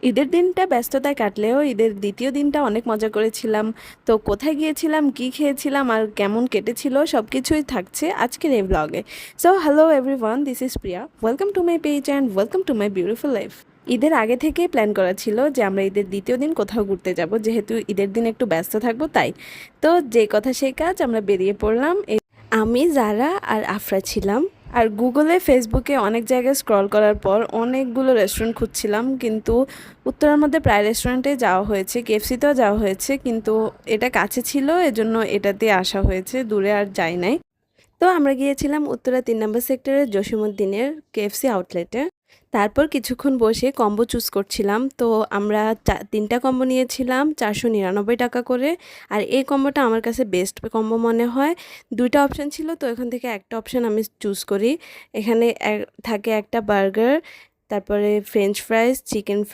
ঈদের দিনটা ব্যস্ততায় কাটলেও ঈদের দ্বিতীয় দিনটা অনেক মজা করেছিলাম। তো কোথায় গিয়েছিলাম, কি খেয়েছিলাম আর কেমন কেটেছিল সব কিছুই থাকছে আজকের এই ব্লগে। So hello everyone, this is Priya. Welcome to my page and welcome to my beautiful life. ঈদের আগে থেকেই প্ল্যান করা ছিল যে আমরা ঈদের দ্বিতীয় দিন কোথাও ঘুরতে যাব, যেহেতু ঈদের দিন একটু ব্যস্ত থাকবো তাই। তো যে কথা সেই কাজ, আমরা বেরিয়ে পড়লাম। আমি, যারা আর আফরা ছিলাম। আর গুগলে ফেসবুকে অনেক জায়গায় স্ক্রল করার পর অনেকগুলো রেস্টুরেন্ট খুঁজছিলাম, কিন্তু উত্তরার মধ্যে প্রায় রেস্টুরেন্টে যাওয়া হয়েছে, কেএফসিতেও যাওয়া হয়েছে, কিন্তু এটা কাছে ছিল এজন্য এটাতে আসা হয়েছে, দূরে আর যাই নাই। তো আমরা গিয়েছিলাম উত্তরা ৩ নম্বর সেক্টরের জসীমউদ্দিনের কেএফসি আউটলেটে। তারপর কিছুক্ষণ বসে কম্বো চুজ করছিলাম। তো আমরা 3টা কম্বো নিয়েছিলাম 499 টাকা করে। আর এই কম্বোটা আমার কাছে বেস্ট কম্বো মনে হয়। 2টা অপশান ছিল, তো এখান থেকে একটা অপশান আমি চুজ করি। এখানে থাকে একটা বার্গার, তারপরে ফ্রেঞ্চ ফ্রাইজ, চিকেন ফ্রাই